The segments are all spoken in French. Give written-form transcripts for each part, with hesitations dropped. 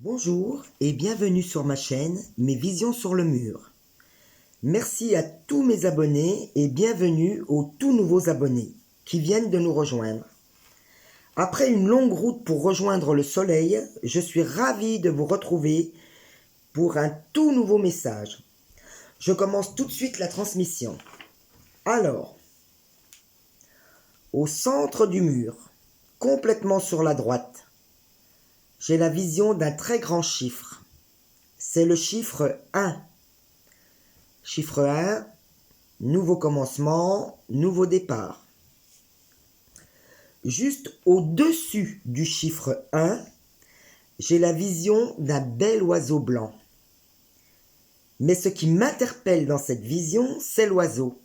Bonjour et bienvenue sur ma chaîne Mes Visions sur le mur. Merci à tous mes abonnés et bienvenue aux tout nouveaux abonnés qui viennent de nous rejoindre. Après une longue route pour rejoindre le soleil, je suis ravi de vous retrouver pour un tout nouveau message. Je commence tout de suite la transmission. Alors, au centre du mur, complètement sur la droite, j'ai la vision d'un très grand chiffre. C'est le chiffre 1. Chiffre 1, nouveau commencement, nouveau départ. Juste au-dessus du chiffre 1, j'ai la vision d'un bel oiseau blanc. Mais ce qui m'interpelle dans cette vision, c'est l'oiseau.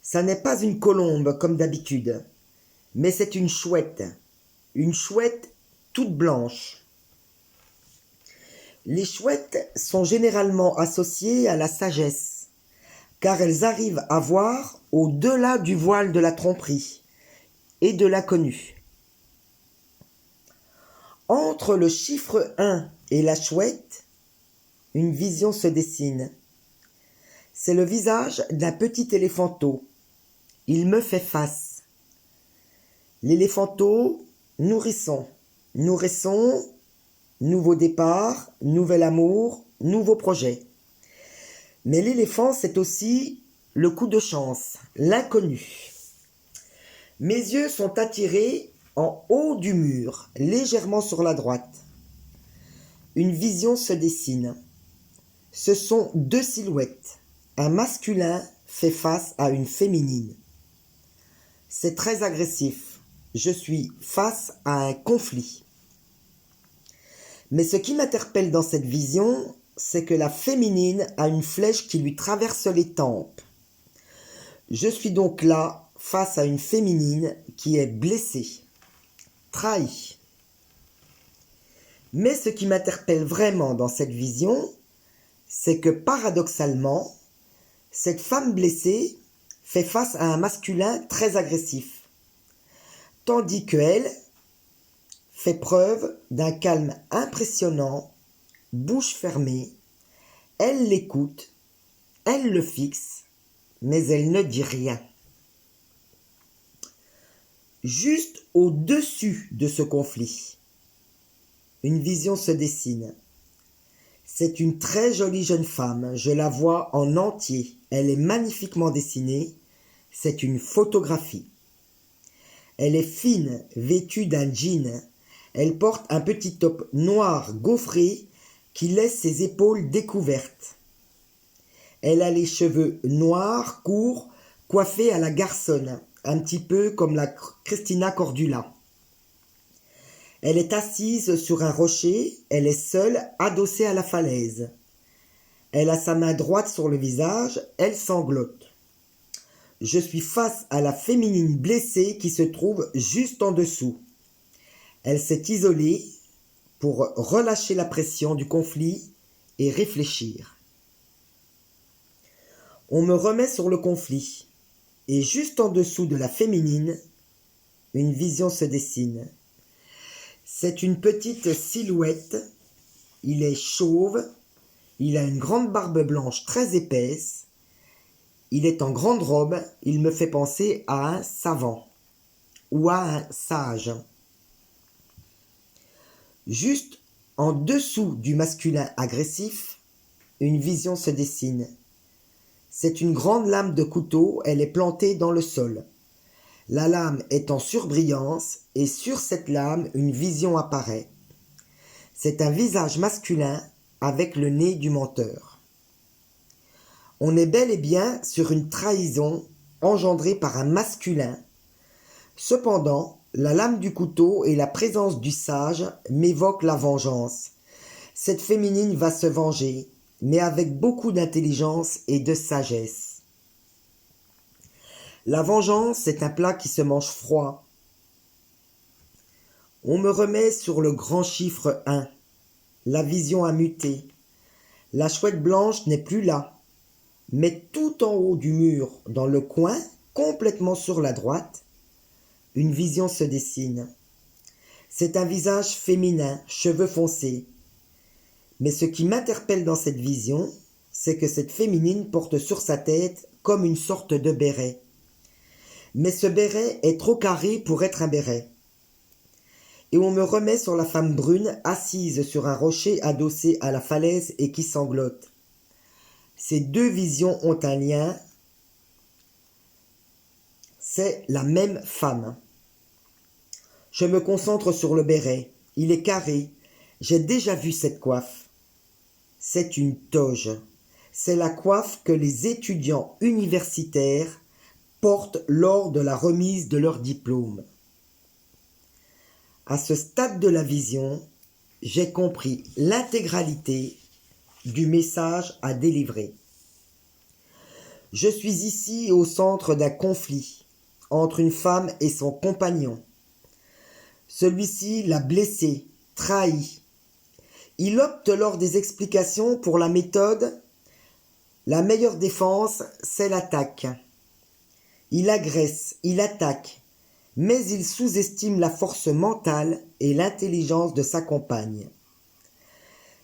Ça n'est pas une colombe comme d'habitude, mais c'est une chouette toute blanche. Les chouettes sont généralement associées à la sagesse, car elles arrivent à voir au-delà du voile de la tromperie et de l'inconnu. Entre le chiffre 1 et la chouette, une vision se dessine. C'est le visage d'un petit éléphanteau. Il me fait face. L'éléphanteau, nourrisson, nouveau départ, nouvel amour, nouveau projet. Mais l'éléphant, c'est aussi le coup de chance, l'inconnu. Mes yeux sont attirés en haut du mur, légèrement sur la droite. Une vision se dessine. Ce sont deux silhouettes. Un masculin fait face à une féminine. C'est très agressif. Je suis face à un conflit. Mais ce qui m'interpelle dans cette vision, c'est que la féminine a une flèche qui lui traverse les tempes. Je suis donc là face à une féminine qui est blessée, trahie. Mais ce qui m'interpelle vraiment dans cette vision, c'est que paradoxalement, cette femme blessée fait face à un masculin très agressif, tandis qu'elle fait preuve d'un calme impressionnant, bouche fermée. Elle l'écoute, elle le fixe, mais elle ne dit rien. Juste au-dessus de ce conflit, une vision se dessine. C'est une très jolie jeune femme, je la vois en entier, elle est magnifiquement dessinée, c'est une photographie. Elle est fine, vêtue d'un jean. Elle porte un petit top noir gaufré qui laisse ses épaules découvertes. Elle a les cheveux noirs, courts, coiffés à la garçonne, un petit peu comme la Christina Cordula. Elle est assise sur un rocher, elle est seule, adossée à la falaise. Elle a sa main droite sur le visage, elle sanglote. Je suis face à la féminine blessée qui se trouve juste en dessous. Elle s'est isolée pour relâcher la pression du conflit et réfléchir. On me remet sur le conflit, et juste en dessous de la féminine, une vision se dessine. C'est une petite silhouette, il est chauve, il a une grande barbe blanche très épaisse, il est en grande robe, il me fait penser à un savant ou à un sage. Juste en dessous du masculin agressif, une vision se dessine. C'est une grande lame de couteau, elle est plantée dans le sol. La lame est en surbrillance et sur cette lame, une vision apparaît. C'est un visage masculin avec le nez du menteur. On est bel et bien sur une trahison engendrée par un masculin. Cependant, la lame du couteau et la présence du sage m'évoquent la vengeance. Cette féminine va se venger, mais avec beaucoup d'intelligence et de sagesse. La vengeance est un plat qui se mange froid. On me remet sur le grand chiffre 1. La vision a muté. La chouette blanche n'est plus là. Mais tout en haut du mur, dans le coin, complètement sur la droite, une vision se dessine. C'est un visage féminin, cheveux foncés. Mais ce qui m'interpelle dans cette vision, c'est que cette féminine porte sur sa tête comme une sorte de béret. Mais ce béret est trop carré pour être un béret. Et on me remet sur la femme brune assise sur un rocher adossé à la falaise et qui sanglote. Ces deux visions ont un lien, c'est la même femme. Je me concentre sur le béret, il est carré, j'ai déjà vu cette coiffe. C'est une toge, c'est la coiffe que les étudiants universitaires portent lors de la remise de leur diplôme. À ce stade de la vision, j'ai compris l'intégralité du message à délivrer. Je suis ici au centre d'un conflit entre une femme et son compagnon. Celui-ci l'a blessée, trahie. Il opte lors des explications pour la méthode. La meilleure défense, c'est l'attaque. Il agresse, il attaque, mais il sous-estime la force mentale et l'intelligence de sa compagne.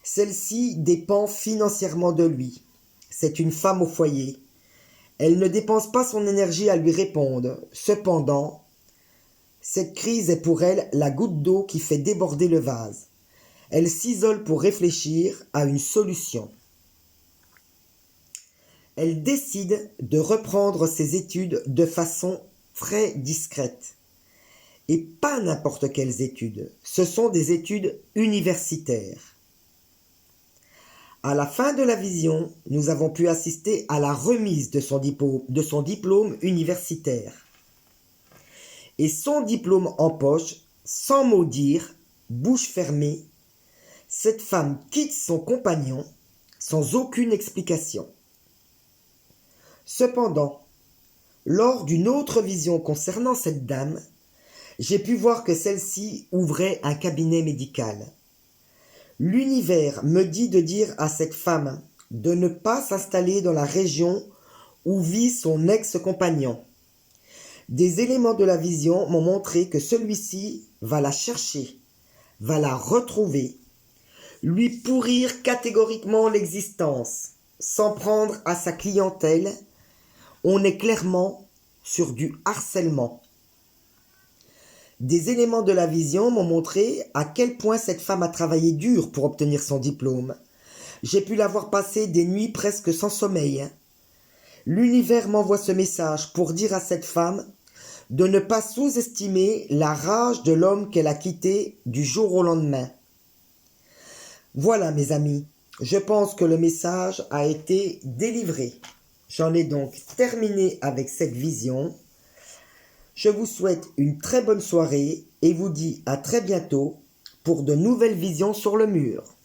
Celle-ci dépend financièrement de lui. C'est une femme au foyer. Elle ne dépense pas son énergie à lui répondre. Cependant, cette crise est pour elle la goutte d'eau qui fait déborder le vase. Elle s'isole pour réfléchir à une solution. Elle décide de reprendre ses études de façon très discrète. Et pas n'importe quelles études, ce sont des études universitaires. À la fin de la vision, nous avons pu assister à la remise de son diplôme universitaire. Et son diplôme en poche, sans mot dire, bouche fermée, cette femme quitte son compagnon sans aucune explication. Cependant, lors d'une autre vision concernant cette dame, j'ai pu voir que celle-ci ouvrait un cabinet médical. L'univers me dit de dire à cette femme de ne pas s'installer dans la région où vit son ex-compagnon. Des éléments de la vision m'ont montré que celui-ci va la chercher, va la retrouver, lui pourrir catégoriquement l'existence, s'en prendre à sa clientèle. On est clairement sur du harcèlement. Des éléments de la vision m'ont montré à quel point cette femme a travaillé dur pour obtenir son diplôme. J'ai pu la voir passer des nuits presque sans sommeil. L'univers m'envoie ce message pour dire à cette femme de ne pas sous-estimer la rage de l'homme qu'elle a quitté du jour au lendemain. Voilà mes amis, je pense que le message a été délivré. J'en ai donc terminé avec cette vision. Je vous souhaite une très bonne soirée et vous dis à très bientôt pour de nouvelles visions sur le mur.